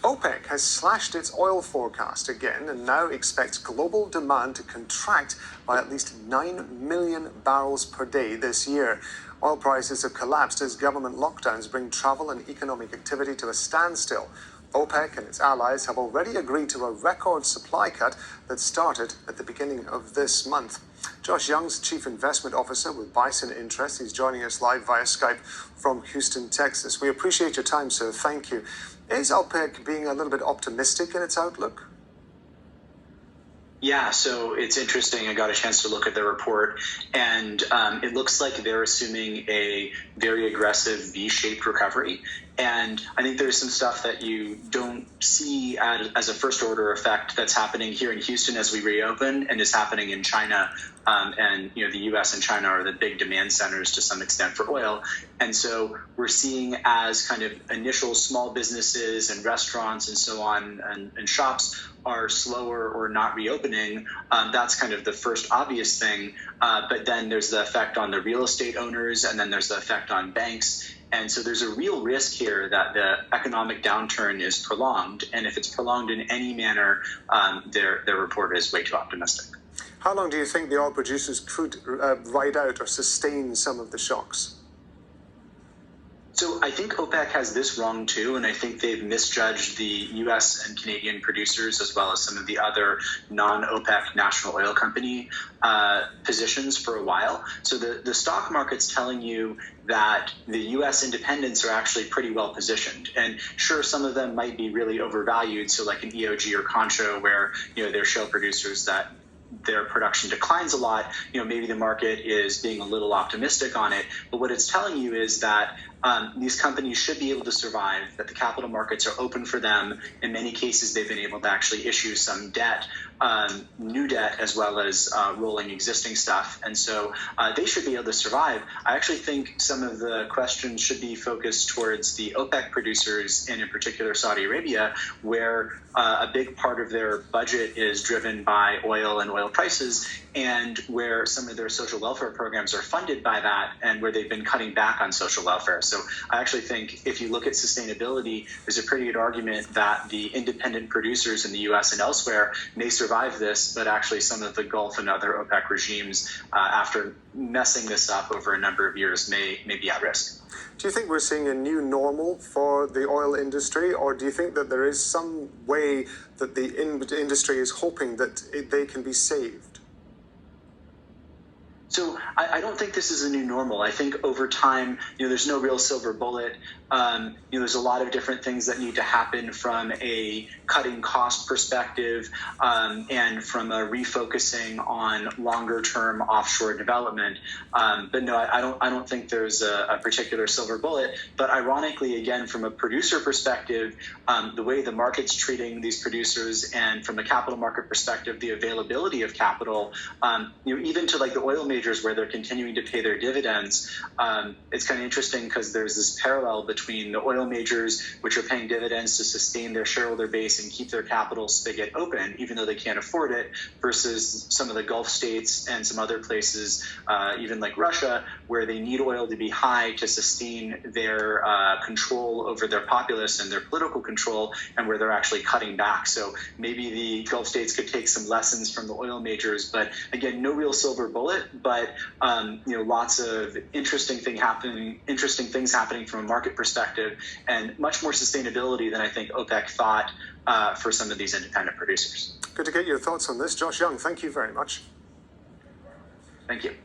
OPEC has slashed its oil forecast again and now expects global demand to contract by at least 9 million barrels per day this year. Oil prices have collapsed as government lockdowns bring travel and economic activity to a standstill. OPEC and its allies have already agreed to a record supply cut that started at the beginning of this month. Josh Young's Chief Investment Officer with Bison Interests. He's joining us live via Skype from Houston, Texas. We appreciate your time, sir. Thank you. Is OPEC being a little bit optimistic in its outlook? Yeah, so it's interesting. I got a chance to look at the report, and it looks like they're assuming a very aggressive V-shaped recovery. And I think there's some stuff that you don't see as a first-order effect that's happening here in Houston as we reopen, and is happening in China. And the U.S. and China are the big demand centers to some extent for oil. And so we're seeing as kind of initial small businesses and restaurants and so on and shops are slower or not reopening. That's kind of the first obvious thing. But then there's the effect on the real estate owners, and then there's the effect on banks. And so there's a real risk here that the economic downturn is prolonged. And if it's prolonged in any manner, their report is way too optimistic. How long do you think the oil producers could ride out or sustain some of the shocks? So I think OPEC has this wrong too, and I think they've misjudged the U.S. and Canadian producers as well as some of the other non-OPEC national oil company positions for a while. So the stock market's telling you that the U.S. independents are actually pretty well positioned. And sure, some of them might be really overvalued, so like an EOG or Concho where they're shale producers that their production declines a lot, maybe the market is being a little optimistic on it. But what it's telling you is that these companies should be able to survive, that the capital markets are open for them. In many cases, they've been able to actually issue some debt, new debt, as well as rolling existing stuff. And so they should be able to survive. I actually think some of the questions should be focused towards the OPEC producers, and in particular Saudi Arabia, where a big part of their budget is driven by oil and oil prices, and where some of their social welfare programs are funded by that, and where they've been cutting back on social welfare. So I actually think if you look at sustainability, there's a pretty good argument that the independent producers in the U.S. and elsewhere may survive this, but actually some of the Gulf and other OPEC regimes, after messing this up over a number of years, may be at risk. Do you think we're seeing a new normal for the oil industry, or do you think that there is some way that the industry is hoping that they can be saved? So I don't think this is a new normal. I think over time, there's no real silver bullet. There's a lot of different things that need to happen from a cutting cost perspective, and from a refocusing on longer term offshore development. But no, I don't think there's a particular silver bullet. But ironically, again, from a producer perspective, the way the market's treating these producers, and from a capital market perspective, the availability of capital, even to like the oil majors where they're continuing to pay their dividends, it's kind of interesting because there's this parallel between the oil majors, which are paying dividends to sustain their shareholder base and keep their capital spigot open, even though they can't afford it, versus some of the Gulf states and some other places, even like Russia, where they need oil to be high to sustain their control over their populace and their political control, and where they're actually cutting back. So maybe the Gulf states could take some lessons from the oil majors, but again, no real silver bullet, but lots of interesting things happening from a market perspective, and much more sustainability than I think OPEC thought for some of these independent producers. Good to get your thoughts on this. Josh Young, thank you very much. Thank you.